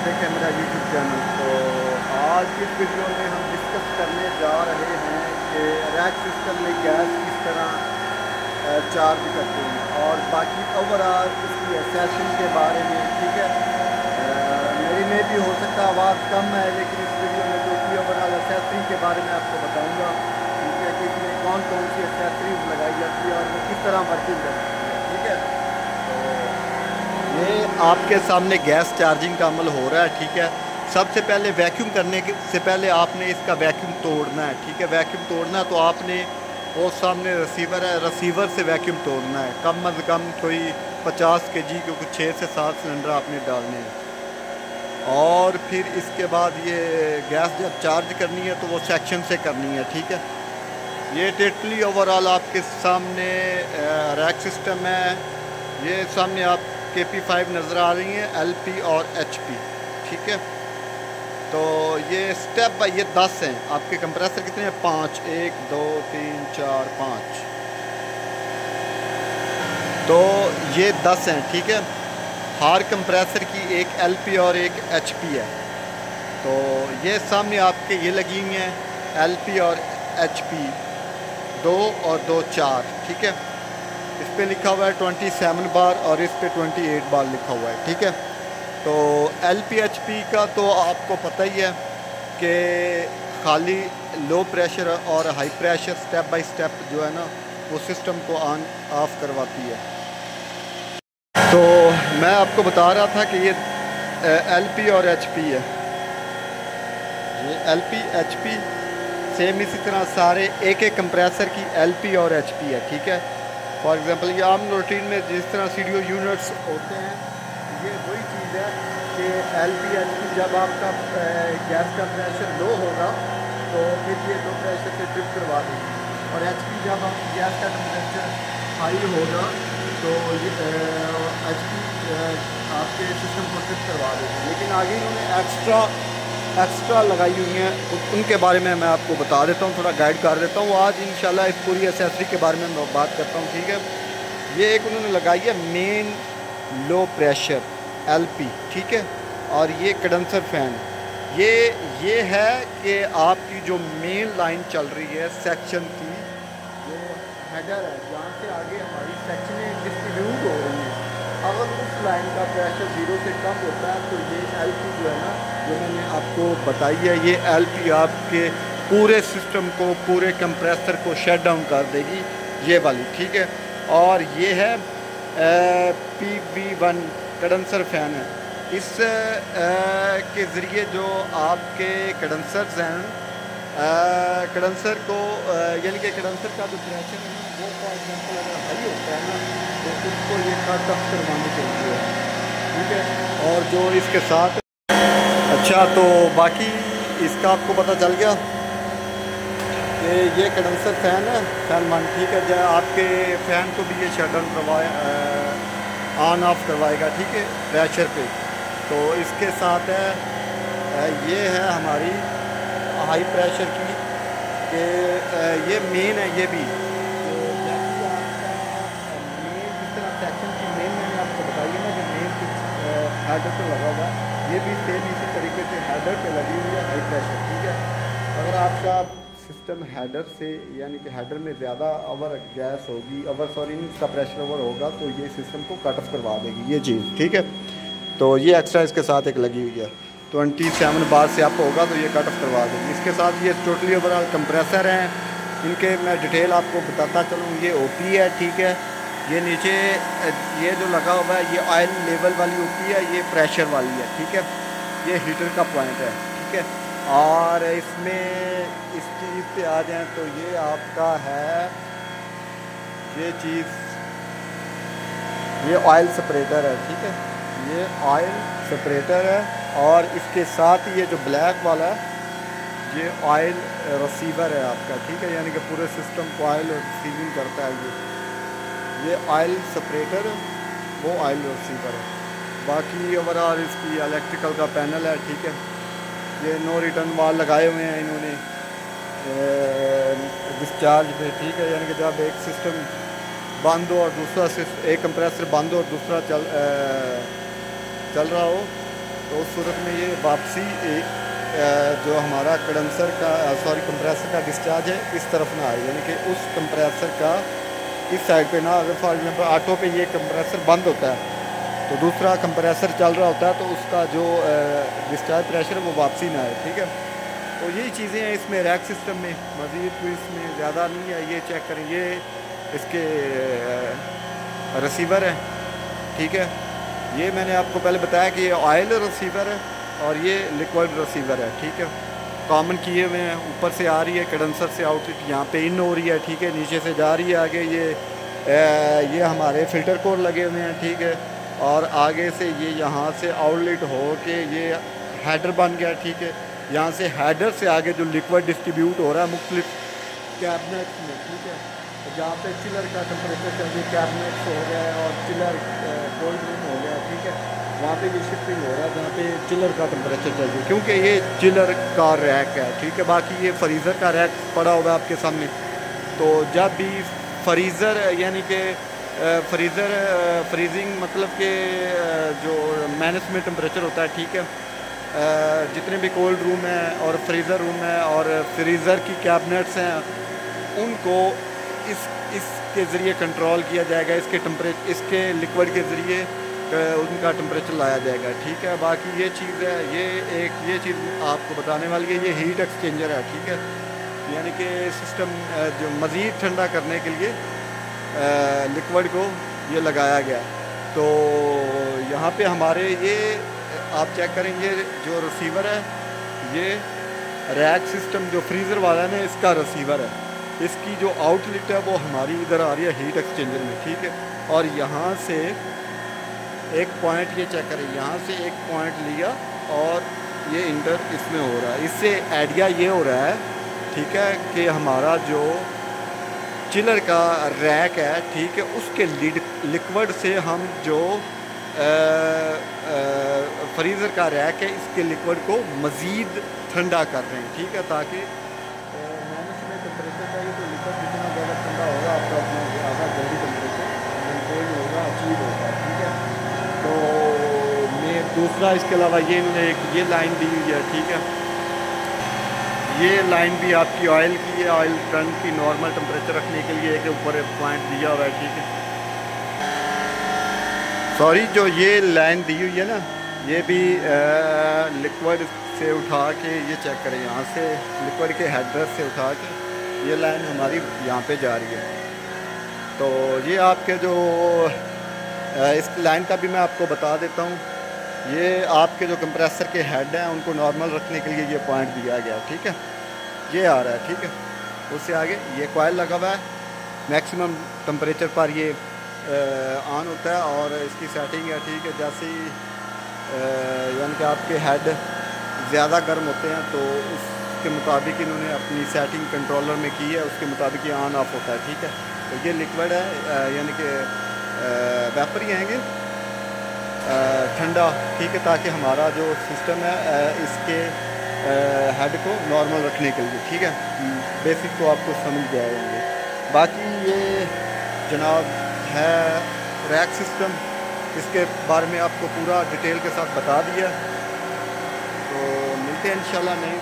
देखें मेरा YouTube channel. तो आज इस वीडियो में हम डिस्कस करने जा रहे हैं कि रैक सिस्टम में गैस किस तरह चार्ज करते हैं और बाकी ओवरऑल इसकी एसेसिंग के बारे में। ठीक है, मेरी में भी हो सकता है आवाज़ कम है, लेकिन इस वीडियो में जो भी ओवरऑल एसेसिंग के बारे में आपको बताऊँगा। ठीक है, कि इसमें कौन कौन सी एसेसरीज लगाई जाती है और वो किस तरह वर्किंग करती है। ठीक है, ये आपके सामने गैस चार्जिंग का अमल हो रहा है। ठीक है, सबसे पहले वैक्यूम करने से पहले आपने इसका वैक्यूम तोड़ना है। ठीक है, वैक्यूम तोड़ना तो आपने वो सामने रिसीवर है, रिसीवर से वैक्यूम तोड़ना है। कम अज़ कम कोई 50 kg के कुछ 6 से 7 सिलेंडर आपने डालने हैं। और फिर इसके बाद ये गैस जब चार्ज करनी है तो वो सेक्शन से करनी है। ठीक है, ये टोटली ओवरऑल आपके सामने रैक सिस्टम है। ये सामने आप KP5 नज़र आ रही हैं, LP और HP। ठीक है, तो ये स्टेप बाय ये 10 हैं। आपके कंप्रेसर कितने हैं? 5, 1 2 3 4 5। तो ये 10 हैं। ठीक है, हर कंप्रेसर की एक LP और एक HP है। तो ये सामने आपके ये लगी हुई हैं LP और HP, 2 और 2 4। ठीक है, इस पे लिखा हुआ है 27 बार और इस पे 28 बार लिखा हुआ है। ठीक है, तो LP-HP का तो आपको पता ही है कि खाली लो प्रेशर और high pressure step by step जो है ना वो सिस्टम को ऑन ऑफ करवाती है। तो मैं आपको बता रहा था कि ये LP और HP है। ये LP-HP सेम इसी तरह सारे एक एक कंप्रेसर की LP और HP है। ठीक है, फॉर एग्ज़ाम्पल ये आम रूटीन में जिस तरह CDO यूनिट्स होते हैं, ये वही चीज़ है कि LP-HP जब आपका गैस का प्रेशर लो होगा तो फिर ये लो प्रेशर से ट्रिप करवा देगी, और HP जब आप गैस का टेम्परेचर हाई होगा तो ये HP आपके सिस्टम को ट्रिप करवा देगी। लेकिन आगे इन्होंने एक्स्ट्रा लगाई हुई हैं, उनके बारे में मैं आपको बता देता हूँ, थोड़ा गाइड कर देता हूँ। आज इंशाल्लाह इस पूरी एसेसरी के बारे में मैं बात करता हूँ। ठीक है, ये एक उन्होंने लगाई है मेन लो प्रेशर LP। ठीक है, और ये कंडेंसर फैन, ये है कि आपकी जो मेन लाइन चल रही है सेक्शन की, जो हेडर है जहाँ से आगे हमारी सेक्शनें डिस्ट्रीब्यूट हो रही हैं, अगर उस लाइन का प्रेशर 0 से कम होता है तो ये LP जो है ना, जो मैंने आपको बताई है, ये LP आपके पूरे सिस्टम को, पूरे कंप्रेसर को शट डाउन कर देगी, ये वाली। ठीक है, और ये है PV1 कंडेंसर फैन है। इस के ज़रिए जो आपके कंडेंसर्स हैं, कंडेंसर को यानी कि कंडेंसर का जो प्रेशर है वो फॉर एग्जाम्पल अगर हाई होता है ना तो उसको ये कट ऑफ करवानी चाहिए। ठीक है, और जो इसके साथ अच्छा, तो बाकी इसका आपको पता चल गया कि ये कंडेंसर फ़ैन है, फ़ैन 1। ठीक है, जो आपके फ़ैन को भी ये शट डाउन करवाए ऑन ऑफ करवाएगा। ठीक है, प्रेशर पे। तो इसके साथ है ये है हमारी हाई प्रेशर की कि ये मेन है। ये भी तो जैसे आपका मेन जिस तरह सेक्शन की मेन मैंने आपको बताई है ना कि मेन हेडर पे लगा हुआ है, ये भी सेम इसी तरीके से हेडर पे लगी हुई है हाई प्रेशर। ठीक है, अगर आपका सिस्टम हेडर से यानी कि हेडर में ज़्यादा ओवर गैस होगी, इसका प्रेशर ओवर होगा तो ये सिस्टम को कट ऑफ करवा देगी ये चीज़। ठीक है, तो ये एक्स्ट्रा इसके साथ एक लगी हुई है, 27 बार से आप होगा तो ये कट ऑफ करवा देंगे। इसके साथ ये टोटली ओवरऑल कंप्रेसर हैं, इनके मैं डिटेल आपको बताता चलूँ। ये OP है। ठीक है, ये नीचे ये जो लगा हुआ है ये ऑयल लेवल वाली OP है, ये प्रेशर वाली है। ठीक है, ये हीटर का पॉइंट है। ठीक है, और इसमें इस चीज़ पे आ जाएँ तो ये आपका है ये चीज़, ये ऑयल सेपरेटर है। ठीक है, ये ऑयल सेपरेटर है, और इसके साथ ही ये जो ब्लैक वाला है ये ऑयल रिसीवर है आपका। ठीक है, यानी कि पूरे सिस्टम को ऑयल रिसीविंग करता है। ये ऑयल सेपरेटर, वो ऑयल रिसीवर है। बाकी ओवरऑल इसकी इलेक्ट्रिकल का पैनल है। ठीक है, ये नो रिटर्न वाल लगाए हुए हैं इन्होंने डिस्चार्ज पे। ठीक है, यानी कि जब एक सिस्टम बंद हो और दूसरा एक कंप्रेसर बंद हो और दूसरा चल रहा हो तो उस सूरत में ये वापसी जो हमारा कंडेंसर का कंप्रेसर का डिस्चार्ज है इस तरफ ना आए, यानी कि उस कंप्रेसर का इस साइड पे ना, अगर फॉर एग्जांपल ऑटो पे ये कंप्रेसर बंद होता है तो दूसरा कंप्रेसर चल रहा होता है, तो उसका जो डिस्चार्ज प्रेशर है वो वापसी ना आए, ठीक है। तो यही चीज़ें हैं इसमें रैक सिस्टम में, मज़ीद कोई इसमें ज़्यादा नहीं है। ये चेक करें, ये इसके रिसीवर है, ठीक है। ये मैंने आपको पहले बताया कि ये ऑयल रिसीवर है और ये लिक्विड रिसीवर है, ठीक है। कॉमन किए हुए हैं, ऊपर से आ रही है कंडेंसर से आउटलेट यहाँ पे इन हो रही है, ठीक है, नीचे से जा रही है आगे। ये हमारे फ़िल्टर कोर लगे हुए हैं, ठीक है, और आगे से ये यहाँ से आउटलेट हो के ये हेडर बन गया, ठीक है। यहाँ से हेडर से आगे जो लिक्विड डिस्ट्रीब्यूट हो रहा है मुख्तलिफ कैबिनेट्स में, ठीक है। तो जहाँ पे चिलर का टेम्परेचर चाहिए कैबिनेट्स हो गया है और चिलर कोल्ड रूम हो गया, ठीक है, वहाँ पे ये शिफ्टिंग हो रहा है जहाँ पे चिलर का टेम्परेचर चाहिए, क्योंकि ये चिलर का रैक है, ठीक है। बाकी ये फ्रीज़र का रैक पड़ा हुआ है आपके सामने। तो जब भी फ्रीज़र यानी कि फ्रीजिंग मतलब कि जो माइनस में टेम्परेचर होता है, ठीक है, जितने भी कोल्ड रूम है और फ्रीज़र रूम है और फ्रीज़र की कैबिनेट्स हैं, उनको इसके ज़रिए कंट्रोल किया जाएगा, इसके लिक्विड के ज़रिए उनका टेम्परेचर लाया जाएगा, ठीक है। बाकी ये चीज़ है, ये चीज़ आपको बताने वाली है, ये हीट एक्सचेंजर है, ठीक है, यानी कि सिस्टम जो मज़ीद ठंडा करने के लिए लिक्विड को ये लगाया गया। तो यहाँ पे हमारे ये आप चेक करेंगे जो रिसीवर है, ये रैक सिस्टम जो फ्रीज़र वाला है ना, इसका रिसीवर है। इसकी जो आउटलेट है वो हमारी इधर आ रही है हीट एक्सचेंजर में, ठीक है। और यहाँ से एक पॉइंट ये चेक करें, यहाँ से एक पॉइंट लिया और ये इंटर इसमें हो रहा है। इससे आइडिया ये हो रहा है, ठीक है, कि हमारा जो चिलर का रैक है, ठीक है, उसके लिक्विड से हम जो फ्रीज़र का रैक है इसके लिक्विड को मज़ीद ठंडा कर रहे हैं, ठीक है, ताकि माइनस में टेम्परेचर चाहिए तो लिक्विड जितना ज़्यादा ठंडा होगा आपका अपना ज़्यादा जल्दी टेम्परेचर मेनटेन होगा, अचीव होगा, ठीक है। तो मैं दूसरा इसके अलावा ये इन्होंने एक ये लाइन दी हुई है, ठीक है, ये लाइन भी आपकी ऑयल की है, ऑयल टन की नॉर्मल टेम्परेचर रखने के लिए एक ऊपर पॉइंट दिया हुआ है, ठीक है। सॉरी, जो ये लाइन दी हुई है ना, ये भी लिक्विड से उठा के ये चेक करें, यहाँ से लिक्विड के हेडर से उठा के ये लाइन हमारी यहाँ पे जा रही है। तो ये आपके जो इस लाइन का भी मैं आपको बता देता हूँ। ये आपके जो कंप्रेसर के हेड हैं उनको नॉर्मल रखने के लिए ये पॉइंट दिया गया, ठीक है, ये आ रहा है, ठीक है। उससे आगे ये कॉइल लगा हुआ है, मैक्सिमम टेम्परेचर पर ये ऑन होता है और इसकी सेटिंग है, ठीक है। जैसे ही यानी कि आपके हेड ज़्यादा गर्म होते हैं तो उसके मुताबिक इन्होंने अपनी सेटिंग कंट्रोलर में की है, उसके मुताबिक ये ऑन ऑफ होता है, ठीक है। तो ये लिक्विड है, यानी कि वेपर ही आएंगे ठंडा, ठीक है, ताकि हमारा जो सिस्टम है इसके हेड को नॉर्मल रखने के लिए, ठीक है। बेसिक तो आपको समझ गए होंगे। बाकी ये जनाब है रैक सिस्टम, इसके बारे में आपको पूरा डिटेल के साथ बता दिया। तो मिलते हैं इंशाल्लाह नई